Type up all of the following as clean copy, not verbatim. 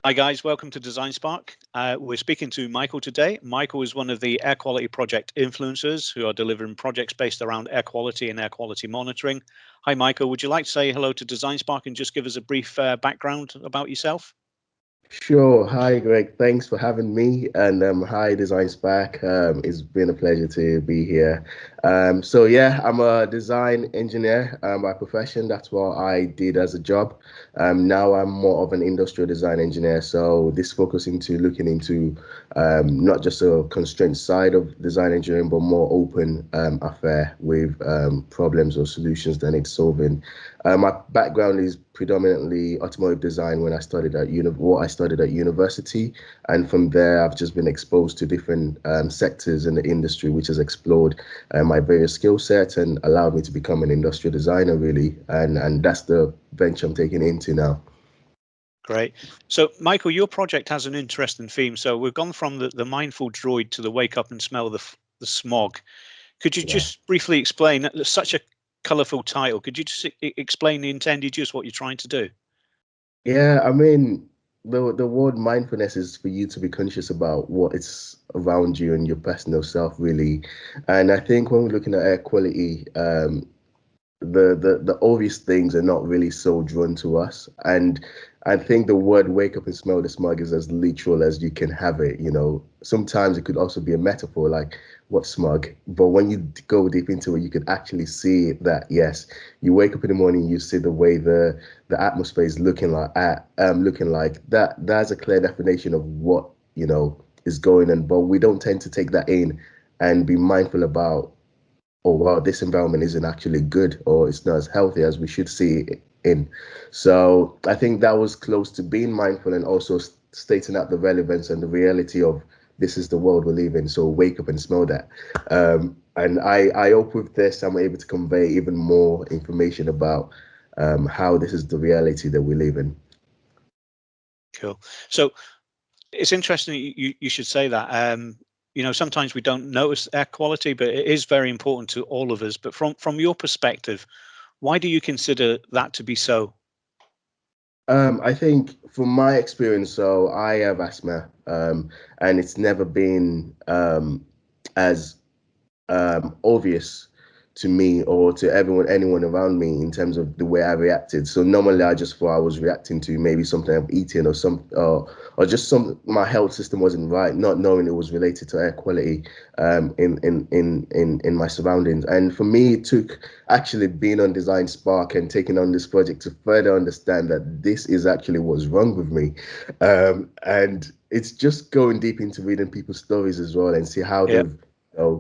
Hi guys, welcome to DesignSpark. We're speaking to Michael today. Michael is one of the air quality project influencers who are delivering projects based around air quality and air quality monitoring. Hi Michael, would you like to say hello to DesignSpark and just give us a brief background about yourself? Sure. Hi, Greg. Thanks for having me. And hi, DesignSpark. It's been a pleasure to be here. So I'm a design engineer by profession. That's what I did as a job. Now I'm more of an industrial design engineer. So this focusing to looking into not just a constraint side of design engineering, but more open affair with problems or solutions that need solving. My background is predominantly automotive design when I studied at what I studied at university, and from there I've just been exposed to different sectors in the industry, which has explored my various skill sets and allowed me to become an industrial designer, really, and that's the venture I'm taking into now. Great. So Michael, your project has an interesting theme. So we've gone from the mindful droid to the wake up and smell the smog. Could you Yeah. just briefly explain, that's such a colourful title, could you just explain the intended use, what you're trying to do? Yeah, I mean, the word mindfulness is for you to be conscious about what is around you and your personal self, really. And I think when we're looking at air quality, the obvious things are not really so drawn to us. And I think the word wake up and smell the smog is as literal as you can have it. Sometimes it could also be a metaphor, like what smog. But when you go deep into it, you could actually see that yes, you wake up in the morning, you see the way the atmosphere is looking like that. That's a clear definition of what is going on. But we don't tend to take that in and be mindful about, oh wow, this environment isn't actually good, or it's not as healthy as we should see it in. So I think that was close to being mindful and also stating out the relevance and the reality of this is the world we live in. So wake up and smell that. And I hope with this I'm able to convey even more information about how this is the reality that we live in. Cool. So it's interesting you should say that. Sometimes we don't notice air quality, but it is very important to all of us. But from your perspective, why do you consider that to be so? I think from my experience, so I have asthma, and it's never been as obvious to me or to anyone around me in terms of the way I reacted. So normally I just thought I was reacting to maybe something I've eaten or just my health system wasn't right, not knowing it was related to air quality in my surroundings. And for me, it took actually being on Design Spark and taking on this project to further understand that this is actually what's wrong with me. And it's just going deep into reading people's stories as well and see how Yeah, they've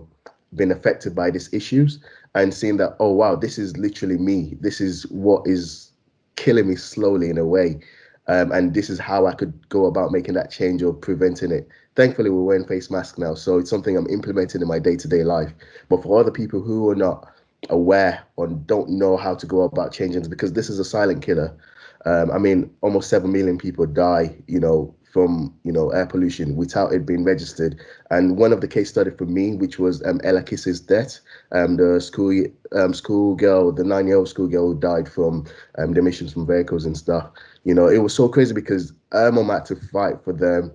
been affected by these issues and seeing that, oh wow, this is literally me, this is what is killing me slowly in a way, and this is how I could go about making that change or preventing it. Thankfully we're wearing face masks now, so it's something I'm implementing in my day-to-day life. But for other people who are not aware or don't know how to go about changing this, because this is a silent killer. I mean, almost 7 million people die, from, air pollution without it being registered. And one of the case study for me, which was Ella Kiss's death, the school girl, the 9-year-old schoolgirl who died from the emissions from vehicles and stuff. It was so crazy because her mom had to fight for the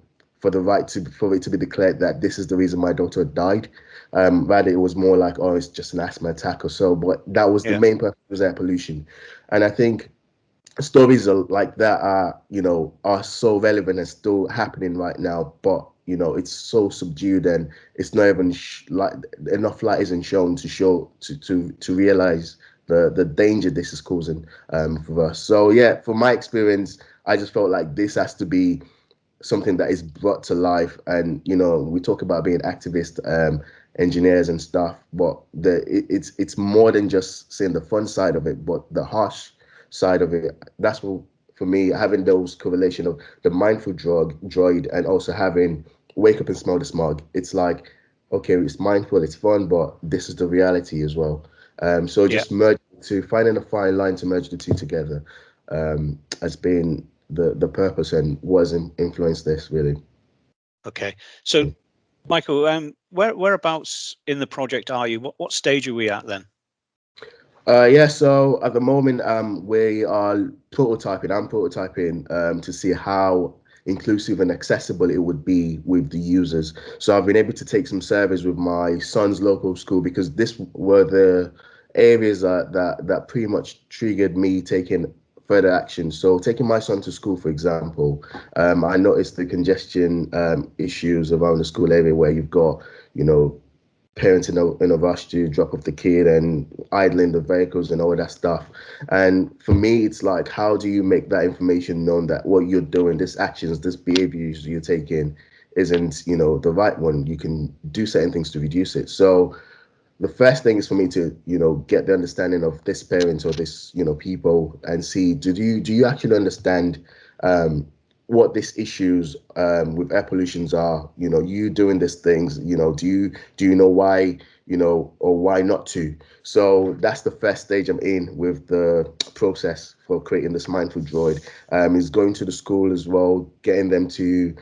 right for it to be declared that this is the reason my daughter died. Rather, it was more like, oh, it's just an asthma attack or so. But that was the yeah, main purpose, was air pollution. And I think stories like that are so relevant and still happening right now, but it's so subdued and it's not even like enough light isn't shown to to realize the danger this is causing for us. So yeah, from my experience, I just felt like this has to be something that is brought to life. And we talk about being activist engineers and stuff, but it's more than just seeing the fun side of it, but the harsh side of it. That's what, for me, having those correlation of the mindful droid and also having wake up and smell the smog. It's like, okay, it's mindful, it's fun, but this is the reality as well. So yeah. just merge to finding a fine line to merge the two together has been the purpose and was influenced this really. Okay. So Michael, whereabouts in the project are you? What stage are we at then? Yeah, so at the moment, we are prototyping. I'm prototyping to see how inclusive and accessible it would be with the users. So I've been able to take some surveys with my son's local school, because this were the areas that pretty much triggered me taking further action. So taking my son to school, for example, I noticed the congestion issues around the school area, where you've got, parents in a rush to drop off the kid and idling the vehicles and all that stuff. And for me, it's like, how do you make that information known that what you're doing, this actions, this behaviors you're taking isn't, the right one? You can do certain things to reduce it. So the first thing is for me to, get the understanding of this parent or this, people, and see, do you actually understand what these issues with air pollutions are? You doing these things, do you know why, or why not to? So that's the first stage I'm in with the process for creating this mindful droid. Is going to the school as well, getting them to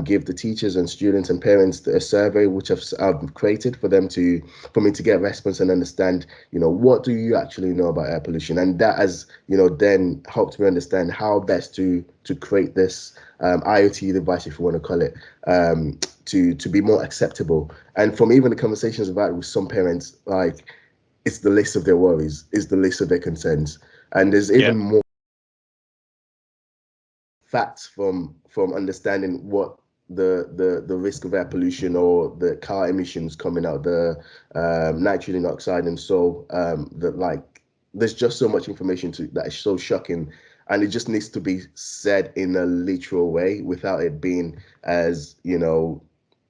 give the teachers and students and parents a survey, which I've created for me to get response and understand, what do you actually know about air pollution? And that has, then helped me understand how best to create this IoT device, if you want to call it, to be more acceptable. And from even the conversations I've had with some parents, like, it's the list of their worries, it's the list of their concerns. And there's even more facts from understanding what the risk of air pollution or the car emissions coming out, the nitrogen oxide, and so that, like, there's just so much information that is so shocking, and it just needs to be said in a literal way without it being as,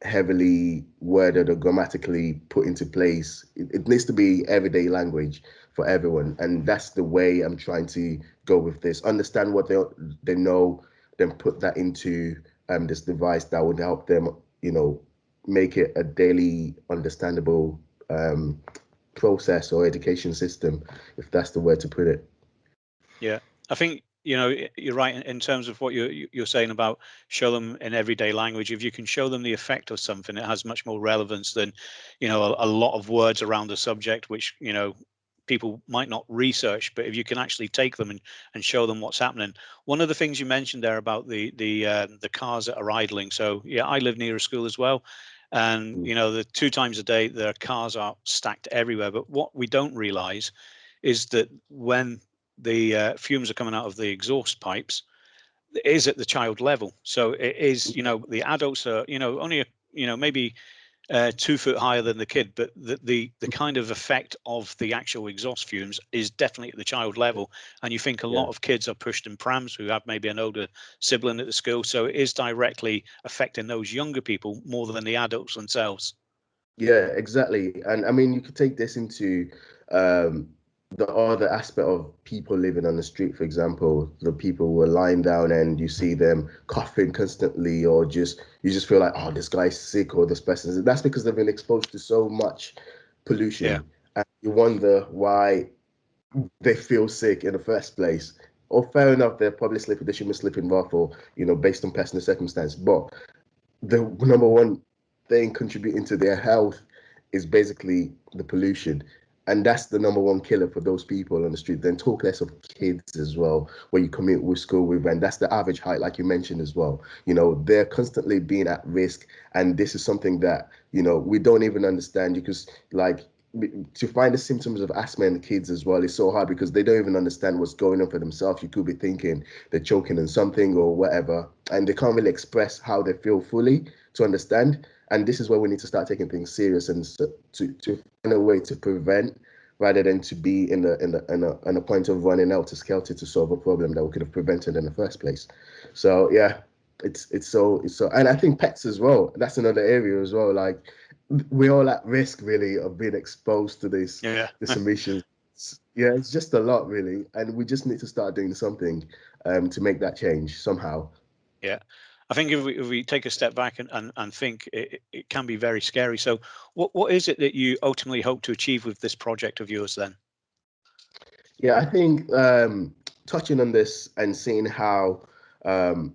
heavily worded or grammatically put into place. It needs to be everyday language for everyone, and that's the way I'm trying to go with this. Understand what they know, then put that into this device that would help them, make it a daily understandable process or education system, if that's the way to put it. Yeah, I think you're right in terms of what you're saying about show them in everyday language. If you can show them the effect of something, it has much more relevance than a lot of words around the subject, which people might not research. But if you can actually take them and show them what's happening. One of the things you mentioned there about the cars that are idling. So yeah, I live near a school as well. And the 2 times a day, the cars are stacked everywhere. But what we don't realize is that when the fumes are coming out of the exhaust pipes, it is at the child level. So it is, the adults are, only, maybe 2 foot higher than the kid, but the kind of effect of the actual exhaust fumes is definitely at the child level. And you think a lot of kids are pushed in prams who have maybe an older sibling at the school. So it is directly affecting those younger people more than the adults themselves. Yeah, exactly. And I mean, you could take this into um, the other aspect of people living on the street, for example, the people who are lying down and you see them coughing constantly, or you just feel like, oh, this guy's sick, or this person. That's because they've been exposed to so much Yeah. pollution. And you wonder why they feel sick in the first place. Or fair enough, they're probably sleeping, they should be sleeping rough, or, based on personal circumstance. But the number one thing contributing to their health is basically the pollution. And that's the number one killer for those people on the street. Then talk less of kids as well, where you commute with school with, and that's the average height, like you mentioned as well. They're constantly being at risk. And this is something that, we don't even understand, because, like, to find the symptoms of asthma in the kids as well is so hard, because they don't even understand what's going on for themselves. You could be thinking they're choking on something or whatever, and they can't really express how they feel fully to understand. And this is where we need to start taking things serious, and to find a way to prevent, rather than to be in a point of running out to skelter to solve a problem that we could have prevented in the first place. So yeah, it's so, and I think pets as well. That's another area as well. Like, we're all at risk really of being exposed to Yeah. this emissions. Yeah, it's just a lot really, and we just need to start doing something to make that change somehow. Yeah. I think if we take a step back and think, it can be very scary. So what is it that you ultimately hope to achieve with this project of yours then? Yeah, I think touching on this and seeing how um,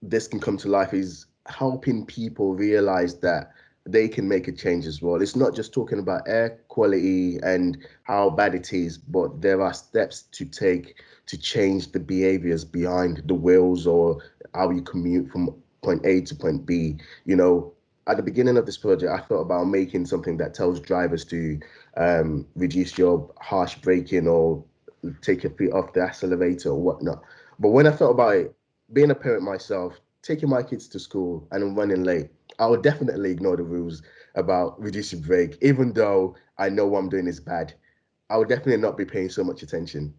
this can come to life is helping people realize that they can make a change as well. It's not just talking about air quality and how bad it is, but there are steps to take to change the behaviors behind the wheels, or how you commute from point A to point B. You know, at the beginning of this project, I thought about making something that tells drivers to reduce your harsh braking or take your feet off the accelerator or whatnot. But when I thought about it, being a parent myself, taking my kids to school and I'm running late, I would definitely ignore the rules about reducing brake, even though I know what I'm doing is bad. I would definitely not be paying so much attention.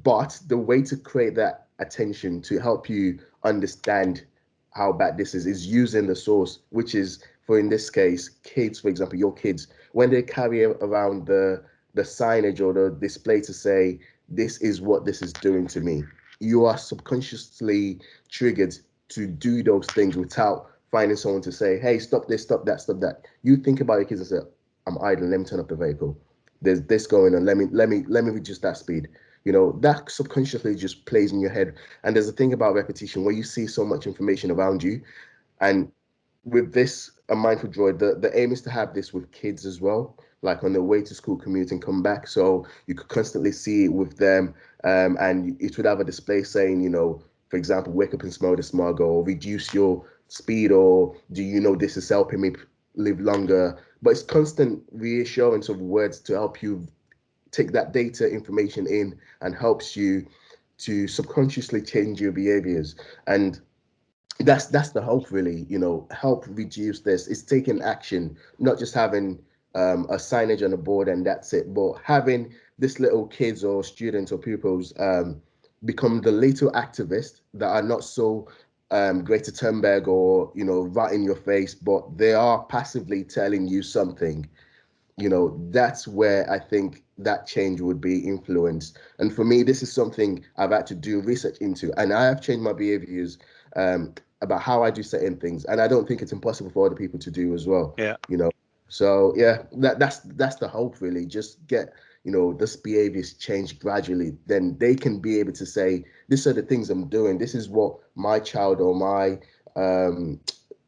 But the way to create that attention to help you understand how bad this is using the source, which is, for in this case, kids, for example, your kids, when they carry around the signage or the display to say, this is what this is doing to me, you are subconsciously triggered to do those things without finding someone to say, hey, stop this, stop that, stop that. You think about your kids and say, I'm idle, let me turn up the vehicle. There's this going on, let me reduce that speed. You know, that subconsciously just plays in your head. And there's a thing about repetition where you see so much information around you. And with this, a mindful droid, the aim is to have this with kids as well, like on the way to school, commute and come back. So you could constantly see it with them. And it would have a display saying, you know, for example, wake up and smell the smog, or reduce your speed, or do you know this is helping me live longer? But it's constant reassurance of words to help you take that data information in and helps you to subconsciously change your behaviors. And that's the hope, really. You know, help reduce this. It's taking action, not just having a signage on the board and that's it, but having this little kids or students or pupils become the little activists that are not so Greta Thunberg or, you know, right in your face, but they are passively telling you something. You know, that's where I think that change would be influenced. And for me, this is something I've had to do research into, and I have changed my behaviors about how I do certain things, and I don't think it's impossible for other people to do as well. Yeah. You know, so yeah, that's the hope, really. Just get, you know, this behaviors change gradually, then they can be able to say, these are the things I'm doing, this is what my child or my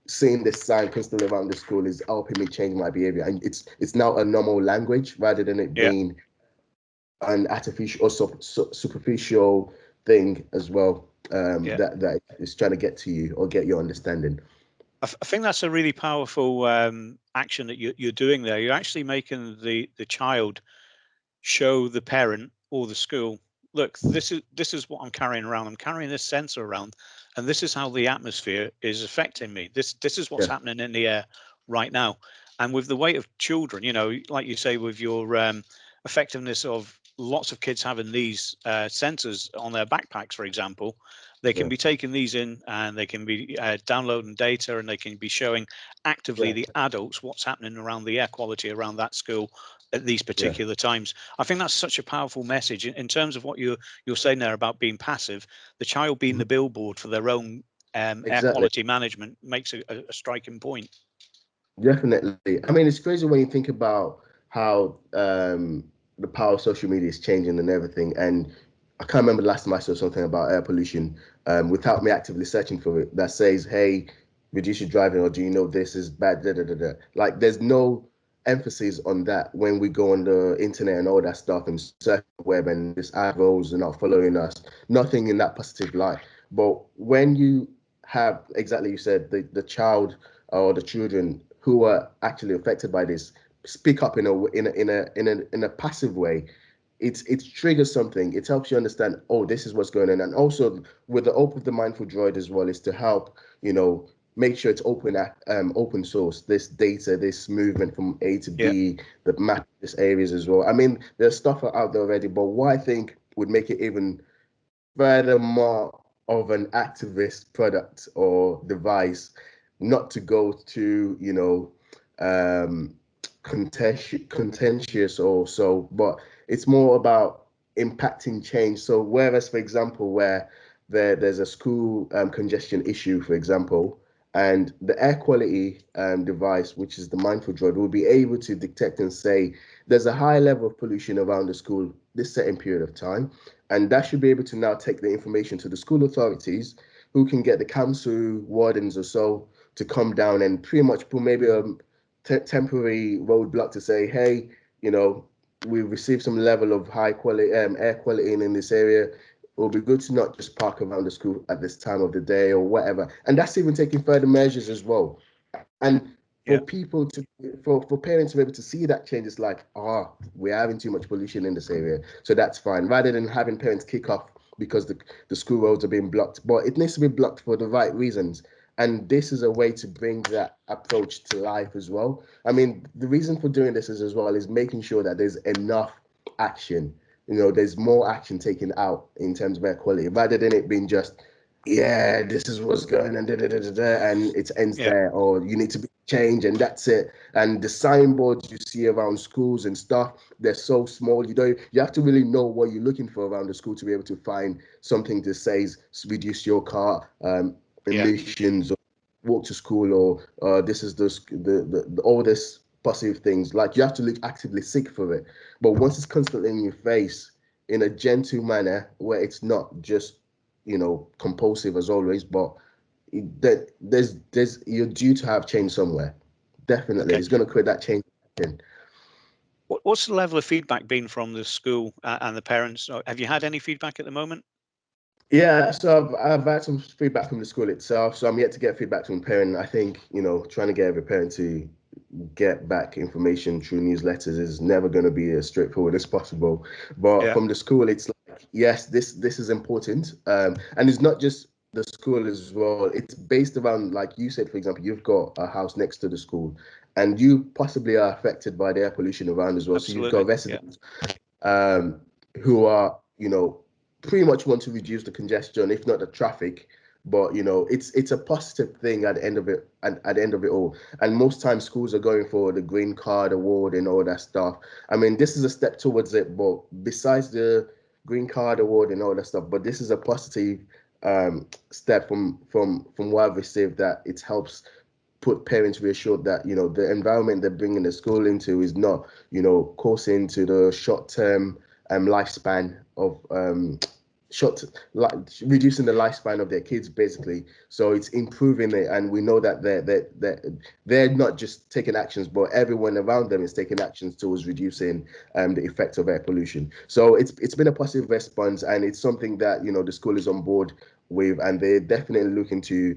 seeing this sign constantly around the school is helping me change my behavior, and it's now a normal language rather than it Yeah. being an artificial or superficial thing as well. Yeah. That is trying to get to you or get your understanding. I think that's a really powerful action that you're doing there. You're actually making the child show the parent or the school, look, this is what I'm carrying around. I'm carrying this sensor around, and this is how the atmosphere is affecting me. This is what's Yeah, happening in the air right now. And with the weight of children, you know, like you say, with your effectiveness of lots of kids having these sensors on their backpacks, for example, they can yeah, be taking these in and they can be downloading data, and they can be showing actively yeah, the adults what's happening around the air quality around that school at these yeah. particular times. I think that's such a powerful message in terms of what you're saying there about being passive. The child being Mhm. the billboard for their own air Exactly. quality management makes a striking point. Definitely. I mean, it's crazy when you think about how the power of social media is changing and everything. And I can't remember the last time I saw something about air pollution without me actively searching for it that says, hey, reduce your driving, or do you know this is bad? Da, da, da, da. Like, there's no emphasis on that when we go on the internet and all that stuff and search the web, and this ad rolls and not following us. Nothing in that positive light. But when you have, exactly you said, the child or the children who are actually affected by this speak up in a passive way, it triggers something. It helps you understand, oh, this is what's going on. And also with the open the mindful droid as well is to help, you know, make sure it's open source, this data, this movement from A to Yeah, B, the map this areas as well. I mean, there's stuff out there already, but what I think would make it even furthermore of an activist product or device, not to go to, you know, um, contentious or so, but it's more about impacting change. So whereas, for example, where there's a school congestion issue, for example, and the air quality device, which is the mindful droid, will be able to detect and say there's a high level of pollution around the school this certain period of time, and that should be able to now take the information to the school authorities, who can get the council wardens or so to come down and pretty much put maybe a temporary roadblock to say, hey, you know, we've received some level of high quality air quality in this area. will be good to not just park around the school at this time of the day or whatever. And that's even taking further measures as well. And Yeah. for people to, for parents to be able to see that change, it's like, we're having too much pollution in this area, so that's fine. Rather than having parents kick off because the school roads are being blocked, but it needs to be blocked for the right reasons. And this is a way to bring that approach to life as well. I mean, the reason for doing this is as well is making sure that there's enough action. There's more action taken out in terms of air quality, rather than it being just, yeah, this is what's going on, and it ends Yeah. there, or you need to be changed, and that's it. And the signboards you see around schools and stuff, they're so small. You have to really know what you're looking for around the school to be able to find something that says reduce your car Yeah. emissions, or walk to school, or this is the all this positive things. Like, you have to look actively seek for it. But once it's constantly in your face in a gentle manner, where it's not just compulsive as always, but that there's you're due to have change somewhere. Definitely, Okay. it's going to create that change. What's the level of feedback been from the school and the parents? Have you had any feedback at the moment? Yeah, so I've had some feedback from the school itself. So I'm yet to get feedback from parent. I think trying to get every parent to get back information through newsletters is never going to be as straightforward as possible. But Yeah. from the school, it's like, yes, this is important, and it's not just the school as well. It's based around, like you said, for example, you've got a house next to the school, and you possibly are affected by the air pollution around as well. So you've got Absolutely. Yeah. residents who are, pretty much want to reduce the congestion, if not the traffic. But it's a positive thing at the end of it, and at the end of it all. And most times schools are going for the green card award and all that stuff. I mean, this is a step towards it, but besides the green card award and all that stuff, but this is a positive step from what I've received, that it helps put parents reassured that the environment they're bringing the school into is not causing to the short-term lifespan of short like reducing the lifespan of their kids, basically. So it's improving it, and we know that they're not just taking actions, but everyone around them is taking actions towards reducing the effects of air pollution. So it's been a positive response, and it's something that the school is on board with, and they're definitely looking to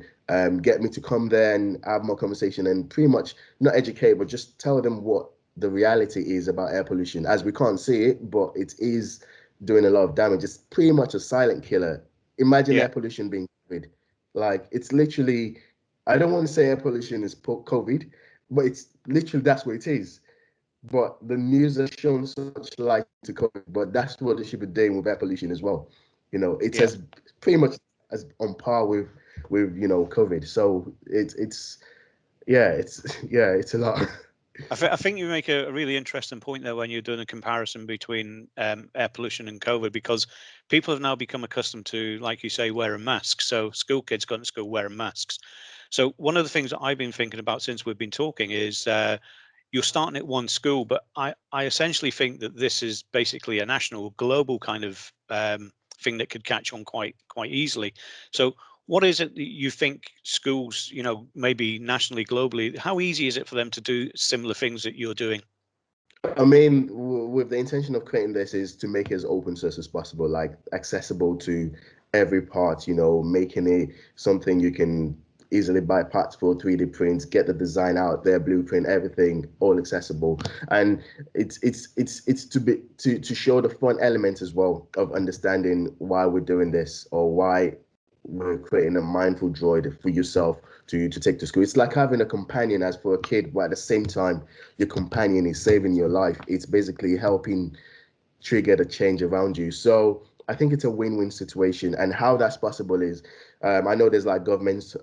get me to come there and have more conversation, and pretty much not educate, but just tell them what the reality is about air pollution, as we can't see it, but it is doing a lot of damage. It's pretty much a silent killer. Imagine Yeah. air pollution being COVID. Like, it's literally, I don't want to say air pollution is COVID, but it's literally, that's what it is. But the news has shown so much light to COVID, but that's what they should be doing with air pollution as well. It's Yeah. as pretty much as on par with COVID. So it's yeah, it's yeah, it's a lot. I think you make a really interesting point there when you're doing a comparison between air pollution and COVID, because people have now become accustomed to, like you say, wearing masks. So school kids going to school wearing masks. So one of the things that I've been thinking about since we've been talking is you're starting at one school, but I essentially think that this is basically a national, global kind of thing that could catch on quite easily. So what is it that you think schools, maybe nationally, globally, how easy is it for them to do similar things that you're doing? I mean, with the intention of creating this is to make it as open source as possible, like accessible to every part, making it something you can easily buy parts for, 3D prints, get the design out there, blueprint, everything, all accessible. And it's to show the fun element as well of understanding why we're doing this, or why we're creating a mindful droid for yourself to take to school. It's like having a companion as for a kid, but at the same time, your companion is saving your life. It's basically helping trigger the change around you. So I think it's a win-win situation. And how that's possible is, I know there's like governmental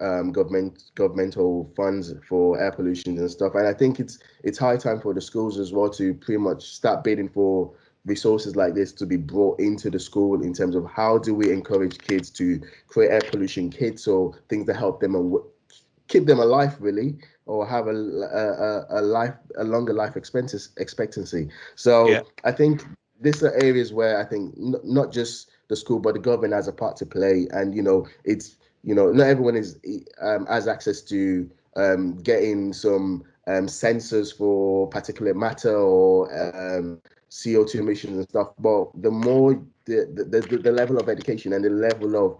funds for air pollution and stuff, and I think it's high time for the schools as well to pretty much start bidding for resources like this to be brought into the school, in terms of how do we encourage kids to create air pollution kits, or things that help them and keep them alive, really, or have a longer life expectancy. Yeah. So I think these are areas where I think not just the school, but the government has a part to play. And it's not everyone has access to getting some sensors for particulate matter, or CO2 emissions and stuff. But the more the level of education and the level of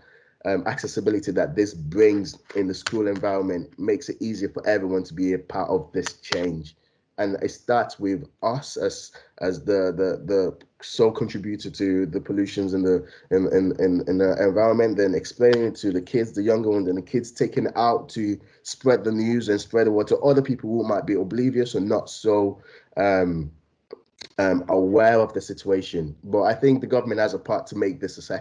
accessibility that this brings in the school environment makes it easier for everyone to be a part of this change. And it starts with us as the sole contributor to the pollutions in the environment, then explaining it to the kids, the younger ones, and the kids taking it out to spread the news and spread the word to other people who might be oblivious or not so aware of the situation. But I think the government has a part to make this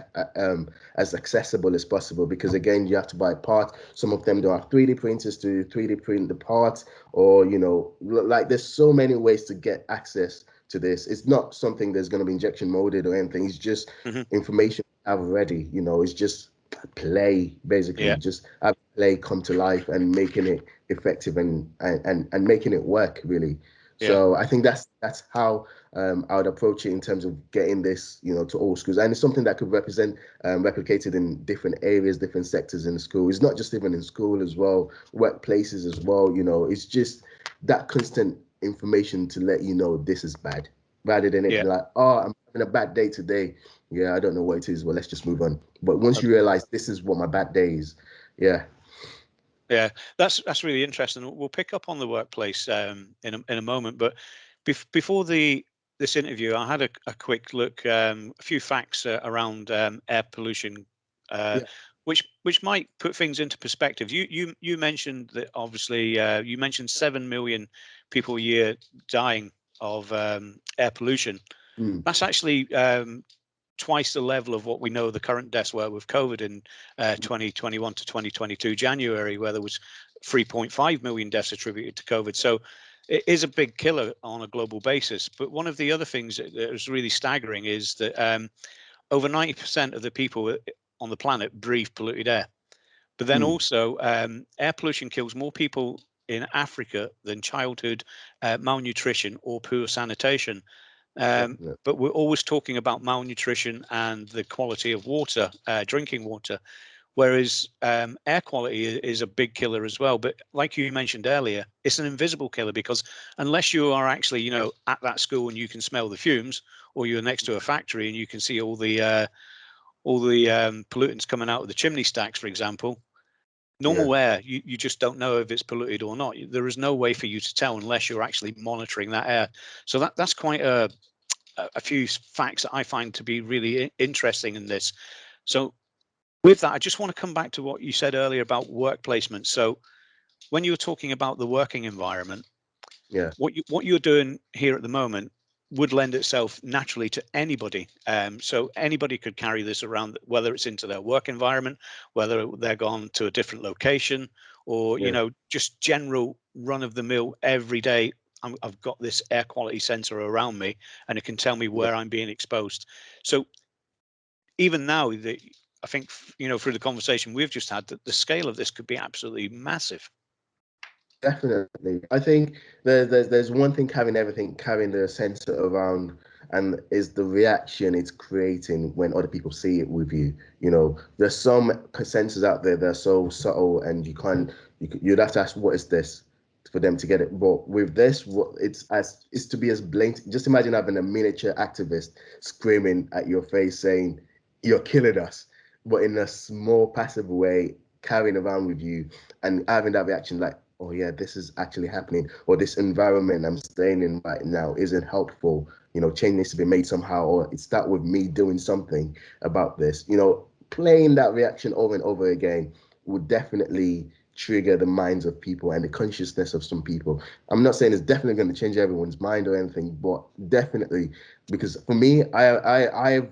as accessible as possible, because again, you have to buy parts. Some of them don't have 3D printers to 3D print the parts, or like there's so many ways to get access to this. It's not something that's going to be injection molded or anything. It's just information I've already. It's just play, basically. Yeah. Just have play come to life and making it effective and making it work, really. So I think that's how I would approach it in terms of getting this, to all schools. And it's something that could replicated in different areas, different sectors in the school. It's not just even in school as well, workplaces as well. It's just that constant information to let you know this is bad, rather than it be like, oh, I'm having a bad day today. Yeah, I don't know what it is. Well, let's just move on. But once you realize this is what my bad day is, yeah. Yeah, that's really interesting. We'll pick up on the workplace in a moment, but before this interview, I had a quick look, a few facts around air pollution, Yeah. which might put things into perspective. You mentioned that, obviously, you mentioned 7 million people a year dying of air pollution. Mm. That's actually twice the level of what we know the current deaths were with COVID in 2021 to 2022 January, where there was 3.5 million deaths attributed to COVID. So it is a big killer on a global basis. But one of the other things that is really staggering is that over 90% of the people on the planet breathe polluted air. But then also air pollution kills more people in Africa than childhood malnutrition or poor sanitation. But we're always talking about malnutrition and the quality of water, drinking water, whereas air quality is a big killer as well. But like you mentioned earlier, it's an invisible killer, because unless you are actually, at that school and you can smell the fumes, or you're next to a factory and you can see all the pollutants coming out of the chimney stacks, for example, normal air, you just don't know if it's polluted or not. There is no way for you to tell unless you're actually monitoring that air. So that's quite a few facts that I find to be really interesting in this. So with that, I just want to come back to what you said earlier about work placement. So when you were talking about the working environment, what you're doing here at the moment would lend itself naturally to anybody. So anybody could carry this around, whether it's into their work environment, whether they're gone to a different location, or just general run of the mill every day. I've got this air quality sensor around me, and it can tell me where I'm being exposed. So even now, I think, through the conversation we've just had, that the scale of this could be absolutely massive. Definitely. I think there's one thing carrying the sensor around, and is the reaction it's creating when other people see it with you. There's some sensors out there that are so subtle, and you'd have to ask, what is this, for them to get it. But with this, it's to be as blatant. Just imagine having a miniature activist screaming at your face saying, "You're killing us," but in a small passive way, carrying around with you and having that reaction like, oh yeah, this is actually happening, or this environment I'm staying in right now isn't helpful. Change needs to be made somehow, or it start with me doing something about this. Playing that reaction over and over again would definitely trigger the minds of people and the consciousness of some people. I'm not saying it's definitely going to change everyone's mind or anything, but definitely, because for me, I've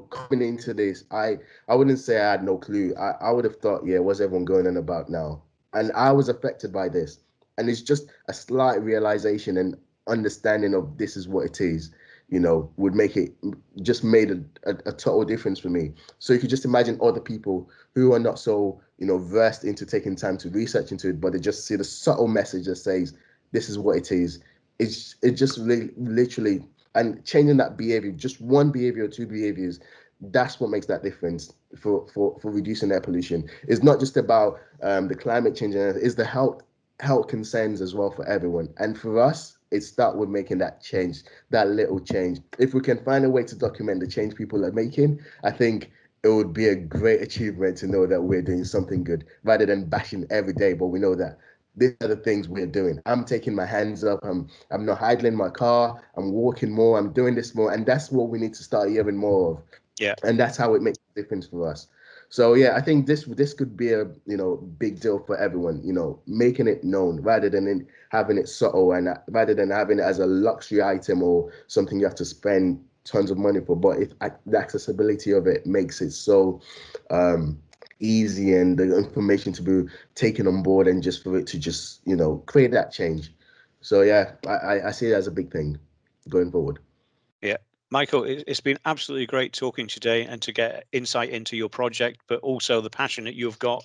coming into this, I wouldn't say I had no clue. I would have thought, yeah, what's everyone going on about now? And I was affected by this. And it's just a slight realization and understanding of this is what it is, would make it, just made a total difference for me. So you could just imagine other people who are not so, versed into taking time to research into it, but they just see the subtle message that says, this is what it is. It just really, literally, and changing that behavior, just one behavior or two behaviors, that's what makes that difference for reducing air pollution. It's not just about the climate change, it's the health concerns as well for everyone. And for us, it start with making that change, that little change. If we can find a way to document the change people are making, I think it would be a great achievement to know that we're doing something good rather than bashing every day. But we know that these are the things we're doing. I'm taking my hands up. I'm not idling my car. I'm walking more. I'm doing this more, and that's what we need to start hearing more of. Yeah. And that's how it makes a difference for us. So yeah, I think this could be a big deal for everyone. Making it known rather than having it subtle, and rather than having it as a luxury item or something you have to spend tons of money for. But if the accessibility of it makes it so easy, and the information to be taken on board, and just for it to just create that change. So yeah, I see it as a big thing going forward. Yeah. Michael, it's been absolutely great talking today and to get insight into your project, but also the passion that you've got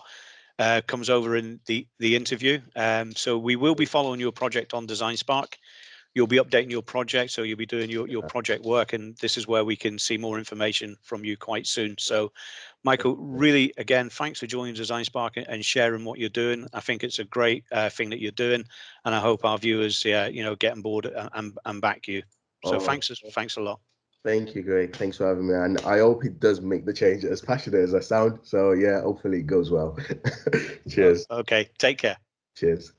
comes over in the interview. So we will be following your project on DesignSpark. You'll be updating your project, so you'll be doing your project work, and this is where we can see more information from you quite soon. So, Michael, really, again, thanks for joining DesignSpark and sharing what you're doing. I think it's a great thing that you're doing, and I hope our viewers, get on board and back you. So, Oh, thanks a lot. thank you, Greg. Thanks for having me. And I hope it does make the change as passionate as I sound. So yeah, hopefully it goes well. Cheers. Okay, take care. Cheers.